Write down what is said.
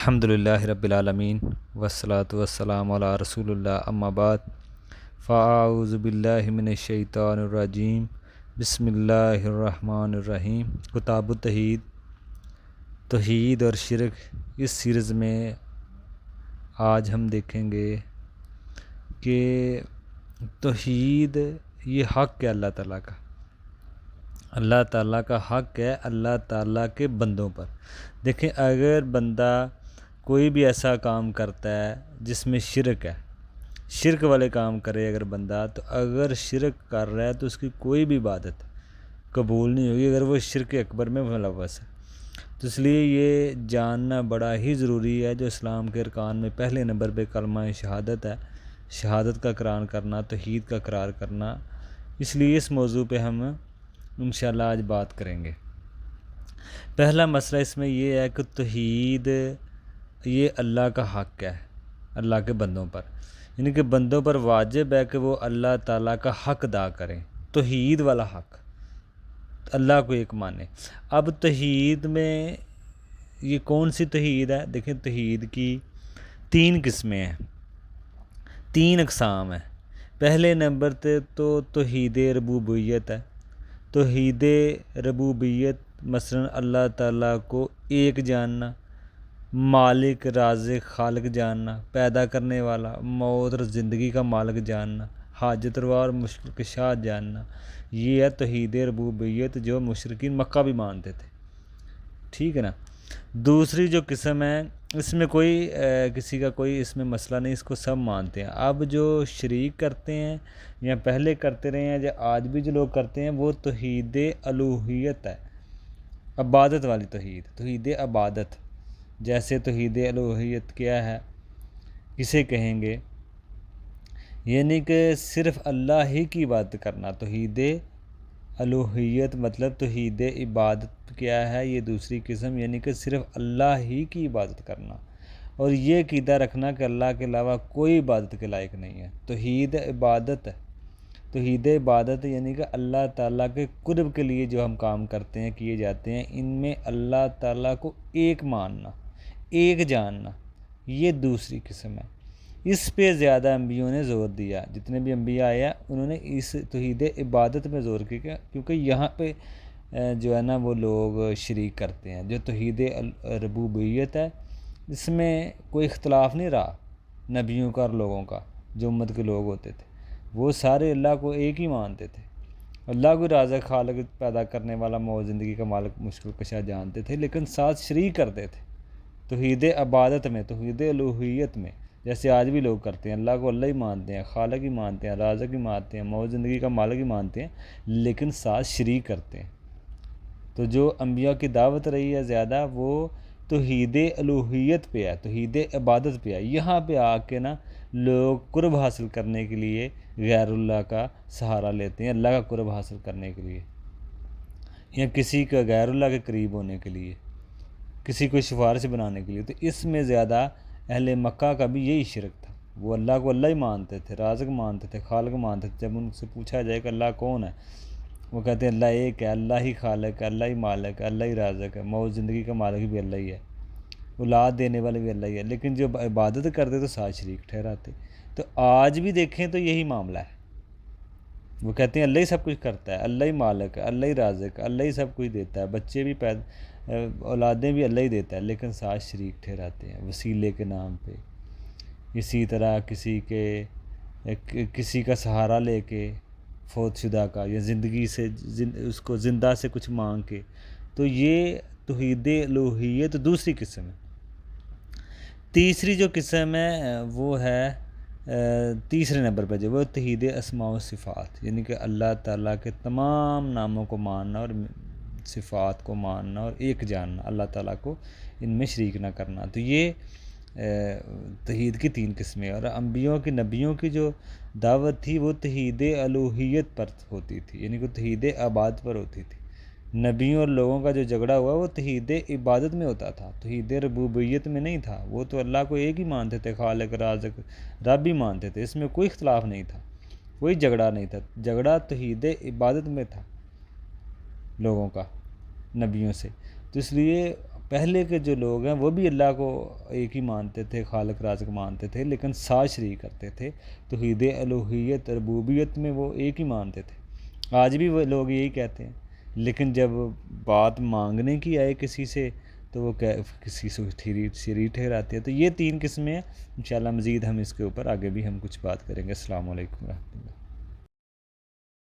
الحمدللہ رب العالمین والصلاة والسلام علی رسول اللہ اما بعد فاعوذ باللہ من الشیطان الرجیم بسم اللہ الرحمن الرحیم کتاب التوحید توحید اور شرک اس سیریز میں آج ہم دیکھیں گے کہ توحید یہ حق ہے اللہ تعالیٰ کا حق ہے اللہ تعالیٰ کے بندوں پر۔ دیکھیں، اگر بندہ کوئی بھی ایسا کام کرتا ہے جس میں شرک والے کام کرے اگر بندہ، تو اگر شرک کر رہا ہے تو اس کی کوئی بھی عبادت قبول نہیں ہوگی اگر وہ شرک اکبر میں ملوث ہے۔ تو اس لیے یہ جاننا بڑا ہی ضروری ہے، جو اسلام کے ارکان میں پہلے نمبر پہ کلمہ شہادت ہے، شہادت کا اقرار کرنا، توحید کا اقرار کرنا۔ اس لیے اس موضوع پہ ہم انشاءاللہ آج بات کریں گے۔ پہلا مسئلہ اس میں یہ ہے کہ توحید یہ اللہ کا حق ہے اللہ کے بندوں پر، یعنی کہ بندوں پر واجب ہے کہ وہ اللہ تعالیٰ کا حق ادا کریں، توحید والا حق، اللہ کو ایک مانے۔ اب توحید میں یہ کون سی توحید ہے؟ دیکھیں، توحید کی 3 قسمیں ہیں، 3 اقسام ہیں۔ پہلے نمبر پہ تو توحید ربوبیت ہے۔ توحید ربوبیت مثلا اللہ تعالیٰ کو ایک جاننا، مالک، رازق، خالق جاننا، پیدا کرنے والا، موت اور زندگی کا مالک جاننا، حاجت روا اور مشکل کشا جاننا، یہ ہے توحید ربوبیت جو مشرکین مکہ بھی مانتے تھے، ٹھیک ہے نا۔ دوسری جو قسم ہے، اس میں کوئی کسی کا کوئی اس میں مسئلہ نہیں، اس کو سب مانتے ہیں۔ اب جو شریک کرتے ہیں یا پہلے کرتے رہے ہیں یا آج بھی جو لوگ کرتے ہیں، وہ توحید الوہیت ہے، عبادت والی توحید عبادت۔ جیسے توحید الوہیت کیا ہے، کسے کہیں گے؟ یعنی کہ صرف اللہ ہی کی عبادت کرنا۔ توحید الوہیت مطلب توحید عبادت کیا ہے؟ یہ دوسری قسم، یعنی کہ صرف اللہ ہی کی عبادت کرنا اور یہ عقیدہ رکھنا کہ اللہ کے علاوہ کوئی عبادت کے لائق نہیں ہے۔ توحید عبادت ہے، توحید عبادت یعنی کہ اللہ تعالیٰ کے قرب کے لیے جو ہم کام کرتے ہیں، کیے جاتے ہیں، ان میں اللہ تعالیٰ کو ایک ماننا، ایک جاننا، یہ دوسری قسم ہے۔ اس پہ زیادہ انبیاءوں نے زور دیا، جتنے بھی انبیاء آئے ہیں انہوں نے اس توحید عبادت میں زور کیا، کیونکہ یہاں پہ جو ہے نا وہ لوگ شریک کرتے ہیں۔ جو توحید ربوبیت ہے، اس میں کوئی اختلاف نہیں رہا نبیوں کا اور لوگوں کا، جو امت کے لوگ ہوتے تھے وہ سارے اللہ کو ایک ہی مانتے تھے، اللہ کو رازق، خالق، پیدا کرنے والا، موت، زندگی کا مالک، مشکل کشا جانتے تھے، لیکن ساتھ شریک کرتے تھے توحید عبادت میں، توحید الوہیت میں، جیسے آج بھی لوگ کرتے ہیں۔ اللہ کو اللہ ہی مانتے ہیں، خالق ہی مانتے ہیں، رازق ہی مانتے ہیں، موت، زندگی کا مالک ہی مانتے ہیں، لیکن ساتھ شریک کرتے ہیں۔ تو جو انبیاء کی دعوت رہی ہے زیادہ، وہ توحید الوہیت پہ ہے، توحید عبادت پہ ہے۔ یہاں پہ آ کے نا لوگ قرب حاصل کرنے کے لیے غیر اللہ کا سہارا لیتے ہیں، اللہ کا قرب حاصل کرنے کے لیے، یا کسی کا غیر اللہ کے قریب ہونے کے لیے، کسی کو سفارش بنانے کے لیے۔ تو اس میں زیادہ اہل مکہ کا بھی یہی شرک تھا، وہ اللہ کو اللہ ہی مانتے تھے، رازق مانتے تھے، خالق مانتے تھے۔ جب ان سے پوچھا جائے کہ اللہ کون ہے، وہ کہتے ہیں اللہ ایک ہے، اللہ ہی خالق ہے، اللہ ہی مالک ہے، اللہ ہی رازق ہے، موت، زندگی کا مالک بھی اللہ ہی ہے، اولاد دینے والے بھی اللہ ہی ہے، لیکن جب عبادت کرتے تو ساتھ شریک ٹھہراتے۔ تو آج بھی دیکھیں تو یہی معاملہ ہے، وہ کہتے ہیں اللہ ہی سب کچھ کرتا ہے، اللہ ہی مالک ہے، اللہ ہی رازق ہے، اللہ ہی سب کچھ دیتا ہے، بچے بھی اولادیں بھی اللہ ہی دیتا ہے، لیکن ساتھ شریک ٹھہراتے ہیں وسیلے کے نام پہ۔ اسی طرح کسی کا سہارا لے کے، فوت شدہ کا، یا زندگی سے اس کو زندہ سے کچھ مانگ کے، تو یہ توحید الوہیت دوسری قسم ہے۔ تیسری جو قسم ہے وہ ہے تیسرے نمبر پہ جو وہ توحید اسماء و صفات، یعنی کہ اللہ تعالیٰ کے تمام ناموں کو ماننا اور صفات کو ماننا اور ایک جاننا، اللہ تعالیٰ کو ان میں شریک نہ کرنا۔ تو یہ توحید کی 3 قسمیں، اور انبیاء کی، نبیوں کی جو دعوت تھی وہ توحید الوہیت پر ہوتی تھی، یعنی کہ توحید عبادت پر ہوتی تھی۔ نبیوں اور لوگوں کا جو جھگڑا ہوا وہ توحید عبادت میں ہوتا تھا، توحید ربوبیت میں نہیں تھا۔ وہ تو اللہ کو ایک ہی مانتے تھے، خالق، رازق، رب ہی مانتے تھے، اس میں کوئی اختلاف نہیں تھا، کوئی جھگڑا نہیں تھا۔ جھگڑا توحید عبادت میں تھا لوگوں کا، نبیوں سے۔ تو اس لیے پہلے کے جو لوگ ہیں وہ بھی اللہ کو ایک ہی مانتے تھے، خالق رازق مانتے تھے، لیکن ساتھ شریک کرتے تھے، توحید الوہیت ربوبیت میں وہ ایک ہی مانتے تھے۔ آج بھی وہ لوگ یہی کہتے ہیں، لیکن جب بات مانگنے کی آئے کسی سے تو وہ کسی سے شریک ٹھہراتے ہیں۔ تو یہ 3 قسمیں ہیں، انشاءاللہ مزید ہم اس کے اوپر آگے بھی ہم کچھ بات کریں گے۔ السلام علیکم ورحمۃ اللہ۔